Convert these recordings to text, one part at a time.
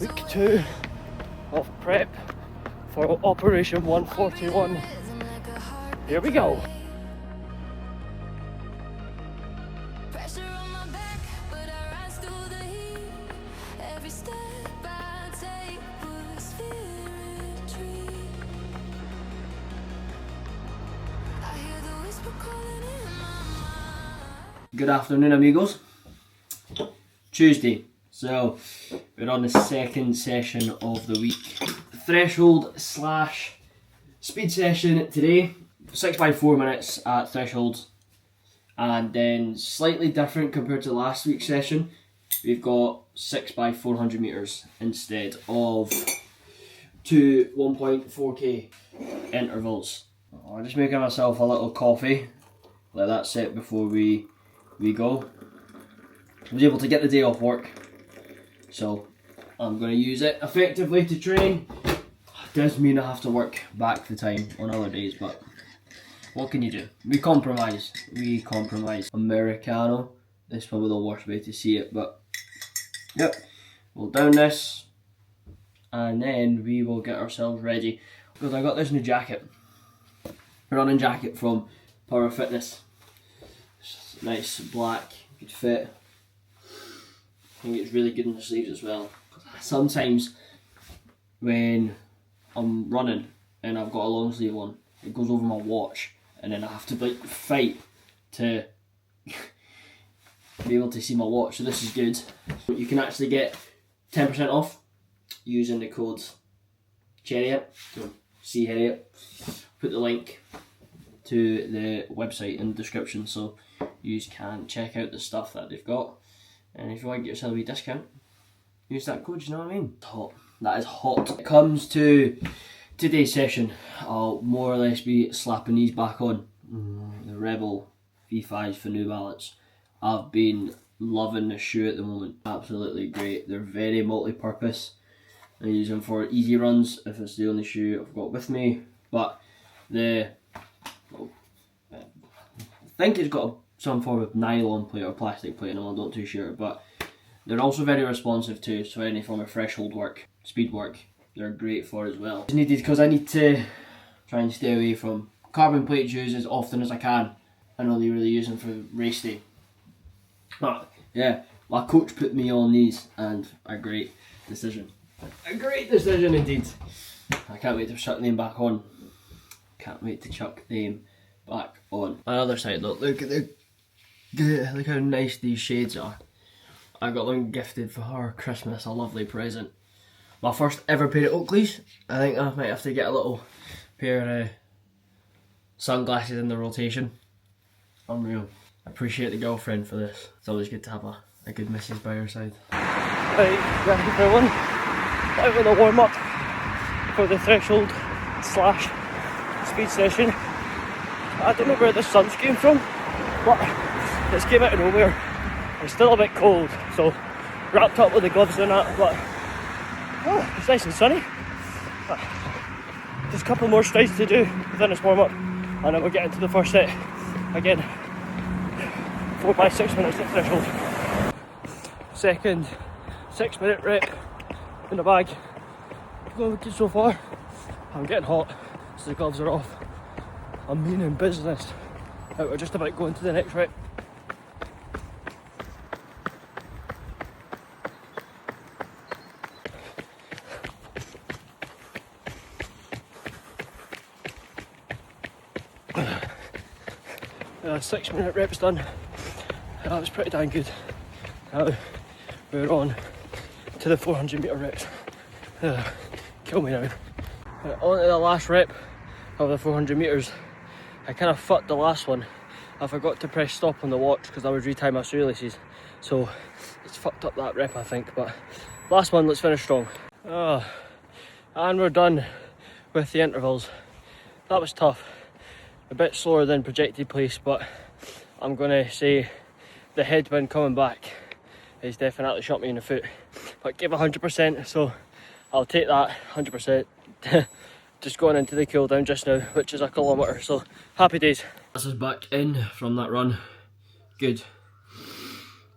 Week 2 of prep for Operation 141. Here we go. Good afternoon, amigos. Tuesday, so we're on the second session of the week. Threshold / speed session today, 6 by 4 minutes at threshold, and then slightly different compared to last week's session. We've got 6 by 400 meters instead of 2 1.4k intervals. I'm just making myself a little coffee, let that sit before we go. I was able to get the day off work, so I'm going to use it effectively to train. It does mean I have to work back the time on other days, but what can you do? We compromise. Americano. This is probably the worst way to see it, but yep. We'll down this, and then we will get ourselves ready. Because I got this new jacket, a running jacket from Power Fitness. Nice black, good fit. I think it's really good in the sleeves as well. Sometimes when I'm running and I've got a long sleeve on, it goes over my watch, and then I have to like fight to be able to see my watch. So this is good. You can actually get 10% off using the code CHERRIOT. So CHERRIOT. Put the link to the website in the description, so you can check out the stuff that they've got, and if you want to get yourself a wee discount, use that code. You know what I mean? It's hot. That is hot. When it comes to today's session, I'll more or less be slapping these back on. The Rebel V5s for New Balance. I've been loving this shoe at the moment. Absolutely great. They're very multi-purpose. I use them for easy runs if it's the only shoe I've got with me, but I think it's got some form of nylon plate or plastic plate, I'm not too sure, but they're also very responsive too, so any form of threshold work, speed work, they're great for as well. It's needed because I need to try and stay away from carbon plate shoes as often as I can. I know they really use them for race day. But yeah, my coach put me on these, and a great decision. A great decision indeed. I can't wait to chuck them back on. Can't wait to chuck them back on. My other side, look how nice these shades are. I got them gifted for her Christmas, a lovely present. My first ever pair of Oakleys. I think I might have to get a little pair of sunglasses in the rotation. Unreal. I appreciate the girlfriend for this. It's always good to have a good missus by your side. Right, ready for one. Out with a warm up for the threshold / speed session. I don't know where the sun's came from, but it's came out of nowhere. It's still a bit cold, so wrapped up with the gloves and that, but it's nice and sunny. Just a couple more strides to do within this warm up, and then we'll get into the first set again. 4 by 6 minutes at threshold. Second 6-minute rep in the bag. Going good so far. I'm getting hot, so the gloves are off. I'm meaning business. Right, we're just about going to the next rep. 6-minute reps done. That was pretty dang good. Now we're on to the 400 metre reps. Kill me now. On to the last rep of the 400 metres. I kind of fucked the last one. I forgot to press stop on the watch because I was retying my shoelaces, so it's fucked up that rep I think, but last one, let's finish strong. And we're done with the intervals. That was tough. A bit slower than projected pace, but I'm going to say the headwind coming back has definitely shot me in the foot. But gave 100%, so I'll take that 100%. Just going into the cool down just now, which is a kilometre, so happy days. This is back in from that run. Good.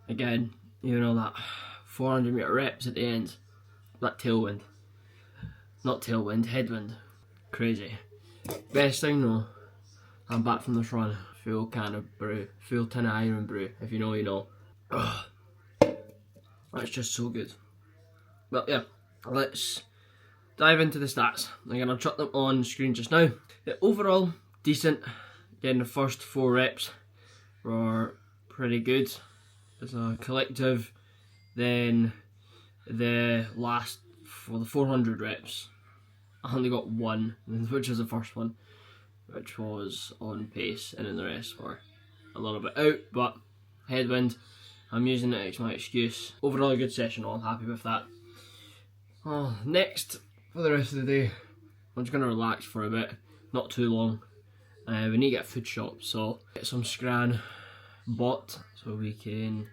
Again, you know that 400 metre reps at the end. That tailwind. Not tailwind, headwind. Crazy. Best thing though, I'm back from this run. Full can of brew. Full tin of iron brew. If you know, you know. Ugh. That's just so good. But yeah, let's dive into the stats. Again, I'll chuck them on screen just now. Yeah, overall, decent. Again, the first 4 reps were pretty good as a collective. Then the last, for the 400 reps, I only got 1, which was the first one, which was on pace, and then the rest were a little bit out, but headwind, I'm using it as my excuse. Overall a good session, I'm happy with that. Next, for the rest of the day, I'm just going to relax for a bit, not too long. We need to get a food shop, so get some scran bought so we can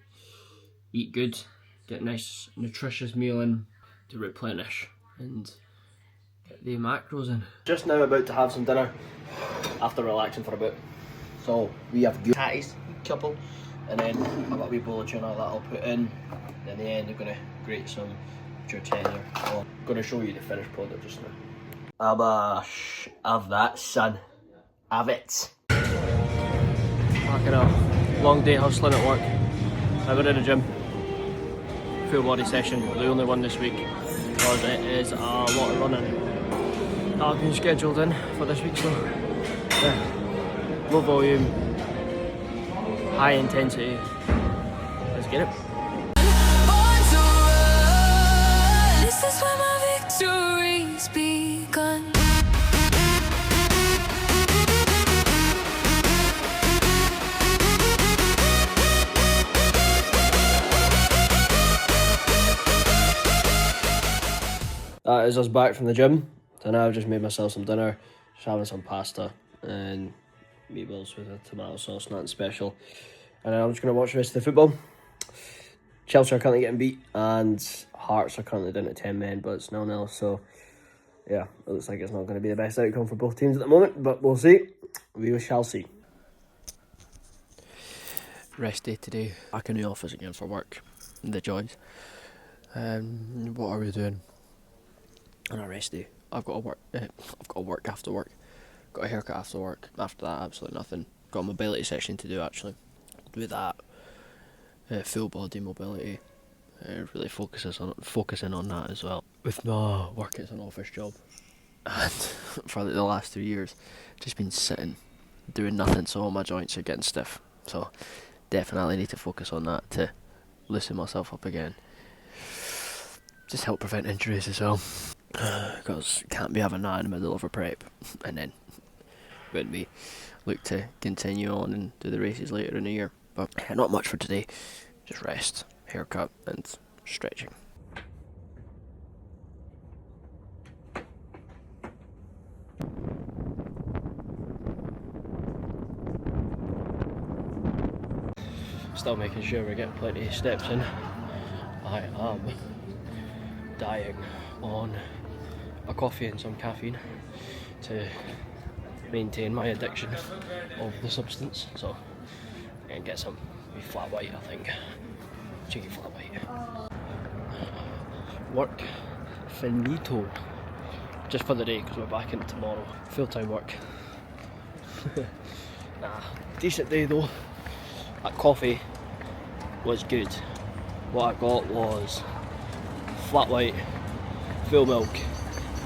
eat good, get a nice nutritious meal in to replenish and get the macros in. Just now about to have some dinner after relaxing for a bit. So we have patties, couple, and then I've got a wee bowl of tuna that I'll put in. And in the end, I'm going to grate some cheddar. I'm going to show you the finished product just now. Have that, son. Have it. Fucking hell. Long day hustling at work. I went in the gym. Full body session, the only one this week, because it is a lot of running. I've been scheduled in for this week, so yeah. Low volume, high intensity. Let's get it. This is where my victory's begun. That is us back from the gym. So now I've just made myself some dinner, just having some pasta and meatballs with a tomato sauce, nothing special. And then I'm just going to watch the rest of the football. Chelsea are currently getting beat and Hearts are currently down to 10 men, but it's 0-0. So yeah, it looks like it's not going to be the best outcome for both teams at the moment, but we'll see. We shall see. Rest day today. Back in the office again for work. The joys. What are we doing? On a rest day, I've got to work after work. Got a haircut after work. After that, absolutely nothing. Got a mobility session to do actually. Do that. Full body mobility. Really focusing on that as well. With my work, it's an office job, and for the last 2 years, just been sitting, doing nothing. So all my joints are getting stiff. So definitely need to focus on that to loosen myself up again. Just help prevent injuries as well. Because can't be having that in the middle of a prep and then when we look to continue on and do the races later in the year. But not much for today, just rest, haircut and stretching. Still making sure we're getting plenty of steps in. I am dying on a coffee and some caffeine to maintain my addiction of the substance, so I'm gonna get some flat white, I think. Cheeky flat white. Work finito. Just for the day, because we're back in tomorrow. Full-time work. Decent day though. That coffee was good. What I got was flat white, full milk,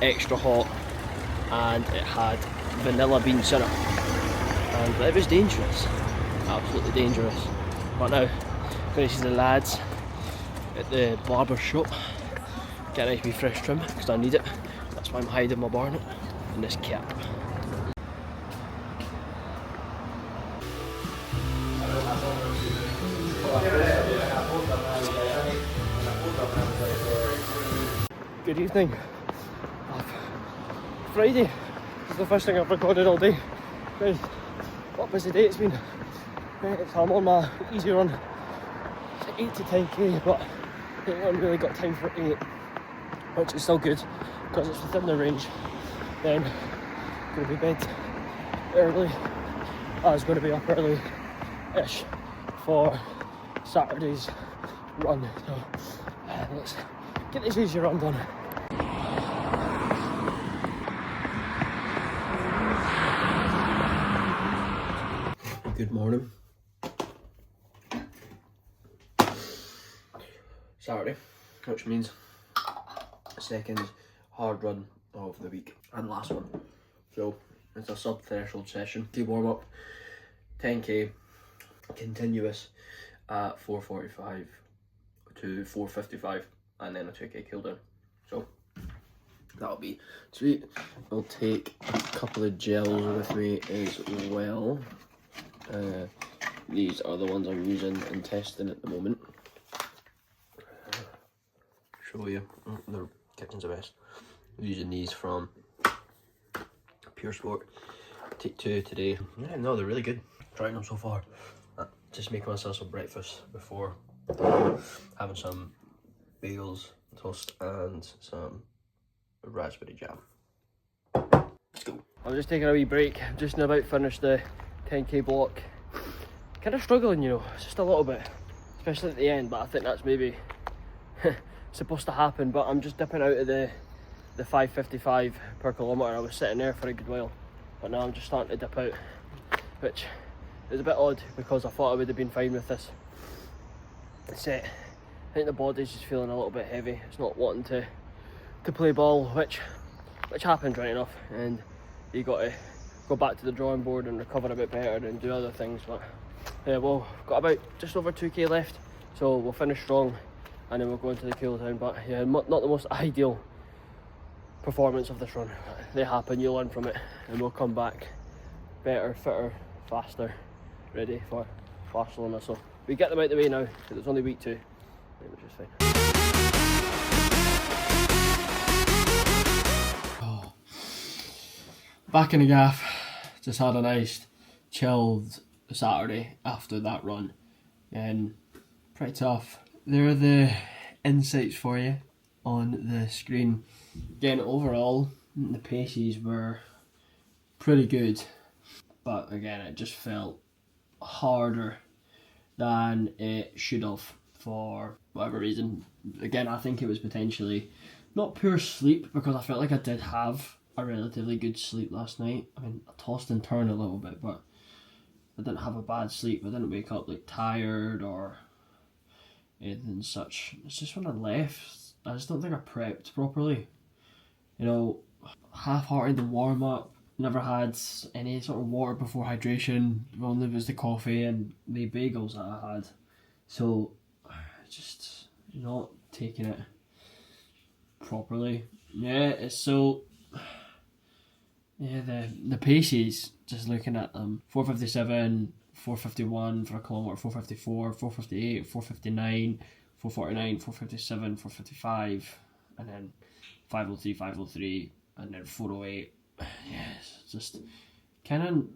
extra hot, and it had vanilla bean syrup, and it was dangerous, absolutely dangerous. But now I'm going to see the lads at the barber shop, get a nice wee fresh trim because I need it. That's why I'm hiding my barnet in this cap. Good evening. Friday is the first thing I've recorded all day. What a busy day it's been. I'm on my easy run, 8 to 10k, but I haven't really got time for 8, which is still good because it's within the range. Then I'm going to be bed early. I was going to be up early-ish for Saturday's run. So let's get this easy run done. Good morning. Saturday, which means second hard run of the week and last one. So it's a sub-threshold session. Key warm-up, 10k, continuous at 4:45 to 4:55, and then a 2k cool down. So that'll be sweet. I'll take a couple of gels with me as well. These are the ones I'm using and testing at the moment. Show you, the kitchen's the best. I'm using these from Pure Sport. Take 2 today. Yeah, no, they're really good. Trying them so far. Just making myself some breakfast before having some bagels, toast, and some raspberry jam. Let's go. I'm just taking a wee break. I'm just about finished the 10k block. Kind of struggling, you know, just a little bit, especially at the end, but I think that's maybe supposed to happen. But I'm just dipping out of the 5:55 per kilometre. I was sitting there for a good while, but now I'm just starting to dip out, which is a bit odd because I thought I would have been fine with this set. I think the body's just feeling a little bit heavy. It's not wanting to play ball, which happens right enough, and you got to go back to the drawing board and recover a bit better and do other things. But yeah, well, got about just over 2k left, so we'll finish strong and then we'll go into the cool down. But yeah, not the most ideal performance of this run. They happen, you learn from it, and we'll come back better, fitter, faster, ready for Barcelona. So we get them out the way now because it's only week 2, which is fine. Oh. Back in the gaff, just had a nice chilled Saturday after that run, and pretty tough. There are the insights for you on the screen. Again, overall, the paces were pretty good, but again, it just felt harder than it should have for whatever reason. Again, I think it was potentially not poor sleep, because I felt like I did have a relatively good sleep last night. I mean, I tossed and turned a little bit, but I didn't have a bad sleep. I didn't wake up like tired or anything such. It's just when I left, I just don't think I prepped properly. You know, half-hearted the warm-up, never had any sort of water before hydration. Only was the coffee and the bagels that I had. So, just not taking it properly. Yeah, it's so... Yeah, the paces, just looking at them, 4:57, 4:51 for a kilometre, 4:54, 4:58, 4:59, 4:49, 4:57, 4:55, and then 5:03, 5:03, and then 4:08. Yes, just kind of,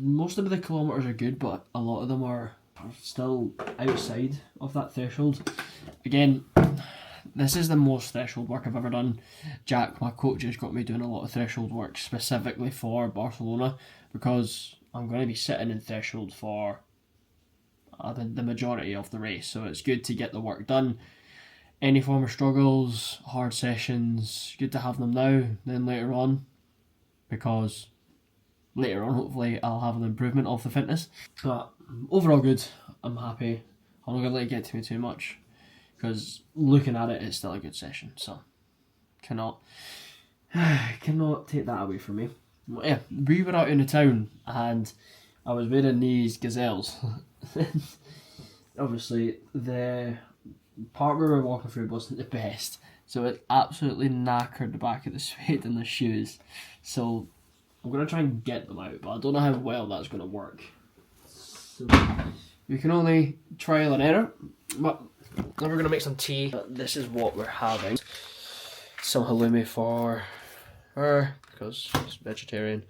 most of the kilometres are good, but a lot of them are still outside of that threshold. Again, this is the most threshold work I've ever done. Jack, my coach, has got me doing a lot of threshold work specifically for Barcelona, because I'm going to be sitting in threshold for the majority of the race, so it's good to get the work done. Any form of struggles, hard sessions, good to have them now than later on, because later on hopefully I'll have an improvement of the fitness. But overall good, I'm happy. I'm not going to let it get to me too much, because looking at it, it's still a good session, so cannot take that away from me. Well, yeah, we were out in the town and I was wearing these gazelles. Obviously, the part we were walking through wasn't the best, so it absolutely knackered the back of the suede and the shoes. So I'm going to try and get them out, but I don't know how well that's going to work. So we can only trial and error, but now we're going to make some tea. This is what we're having. Some halloumi for her, because she's vegetarian.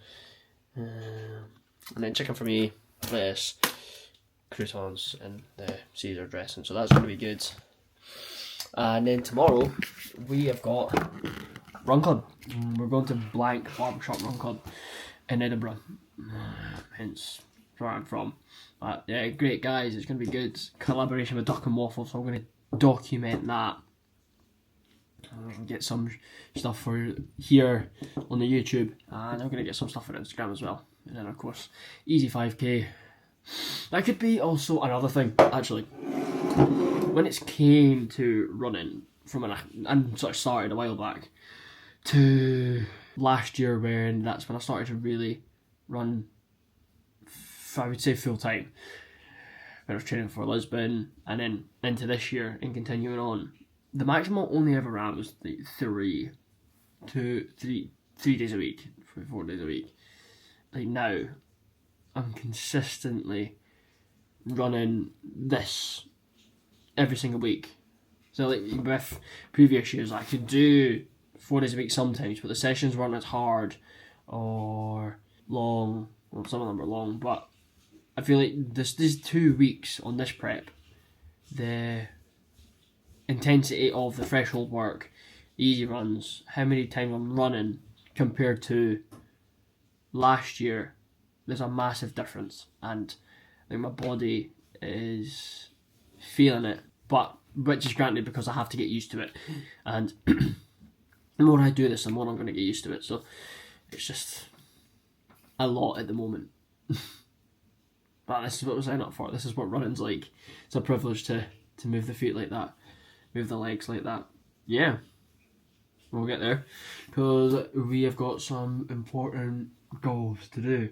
And then chicken for me, lettuce, croutons, and the Caesar dressing. So that's going to be good. And then tomorrow, we have got Run Club. We're going to Blank Barbershop Run Club in Edinburgh. Hence where I'm from. But yeah, great guys, it's going to be good. Collaboration with Duck and Waffle, so I'm going to document that get some stuff for here on the YouTube, and I'm going to get some stuff for Instagram as well. And then of course, easy 5k. That could be also another thing, actually. When it came to running, from and sort of started a while back, to last year when that's when I started to really run, I would say full time. When I was training for Lisbon, and then into this year and continuing on, the maximum I only ever ran was like 3 days a week, 4 days a week. Like now, I'm consistently running this every single week. So like with previous years, I could do 4 days a week sometimes, but the sessions weren't as hard or long. Well, some of them were long, but I feel like these 2 weeks on this prep, the intensity of the threshold work, the easy runs, how many times I'm running compared to last year, there's a massive difference, and I think my body is feeling it, but which is granted because I have to get used to it, and the more I do this, the more I'm going to get used to it. So it's just a lot at the moment. But this is what we're signing up for. This is what running's like. It's a privilege to move the feet like that, move the legs like that. Yeah, we'll get there, because we have got some important goals to do,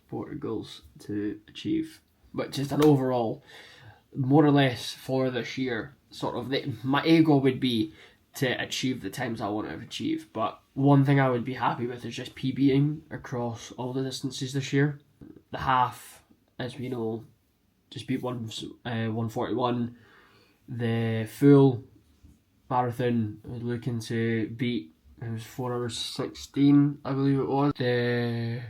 important goals to achieve, which is an overall, more or less for this year, sort of, my A goal would be to achieve the times I want to achieve, but one thing I would be happy with is just PBing across all the distances this year. The half, as we know, just beat 141. The full marathon, looking to beat, it was 4 hours 16, I believe it was. The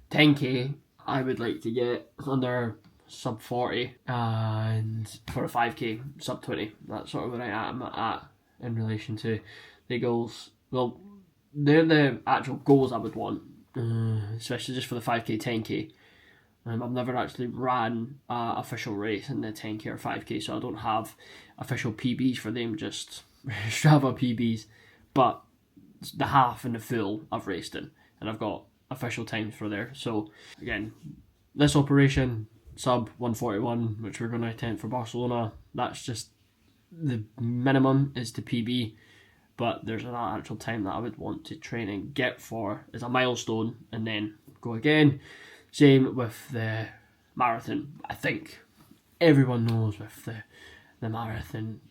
10k, I would like to get under sub 40, and for a 5k, sub 20. That's sort of where I am at in relation to the goals. Well, they're the actual goals I would want, especially just for the 5k, 10k. I've never actually ran an official race in the 10k or 5k, so I don't have official PBs for them, just Strava PBs. But the half and the full I've raced in, and I've got official times for there. So again, this operation, sub 141, which we're going to attempt for Barcelona, that's just the minimum is to PB. But there's an actual time that I would want to train and get for as a milestone, and then go again. Same with the marathon. I think everyone knows with the marathon,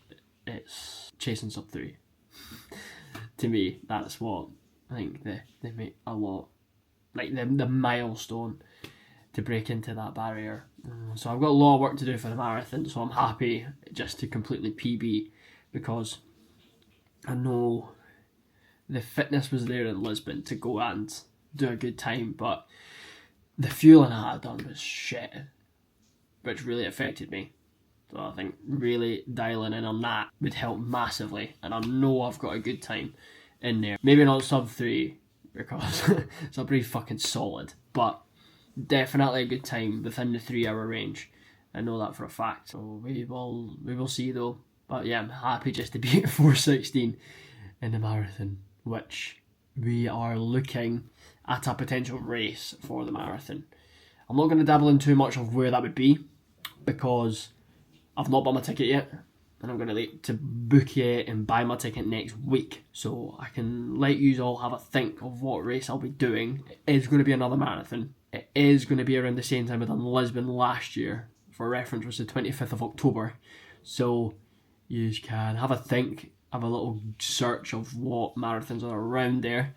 it's chasing sub 3. To me, that's what I think they make a lot, like the milestone to break into that barrier. So I've got a lot of work to do for the marathon, so I'm happy just to completely PB, because I know the fitness was there in Lisbon to go and do a good time, but the fueling I had done was shit, which really affected me. So I think really dialing in on that would help massively, and I know I've got a good time in there. Maybe not sub 3, because it's a pretty fucking solid, but definitely a good time within the 3 hour range. I know that for a fact. So we will see though. But yeah, I'm happy just to be at 4:16 in the marathon, which we are looking at a potential race for the marathon. I'm not going to dabble in too much of where that would be, because I've not bought my ticket yet, and I'm going to book it and buy my ticket next week, so I can let you all have a think of what race I'll be doing. It is going to be another marathon. It is going to be around the same time I done Lisbon last year. For reference, was the 25th of October. So you can have a think, have a little search of what marathons are around there,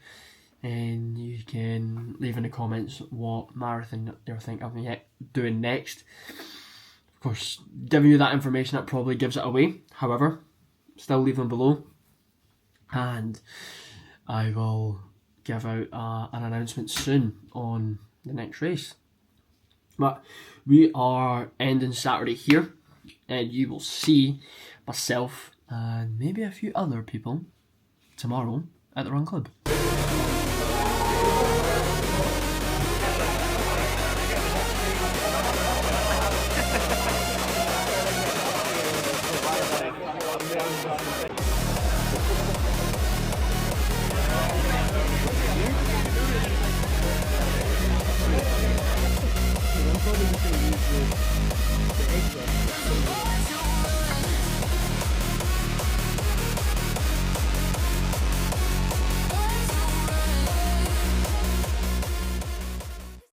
and you can leave in the comments what marathon you think of me doing next. Of course, giving you that information, that probably gives it away. However, still leave them below, and I will give out an announcement soon on the next race. But we are ending Saturday here, and you will see myself and maybe a few other people tomorrow at the Run Club.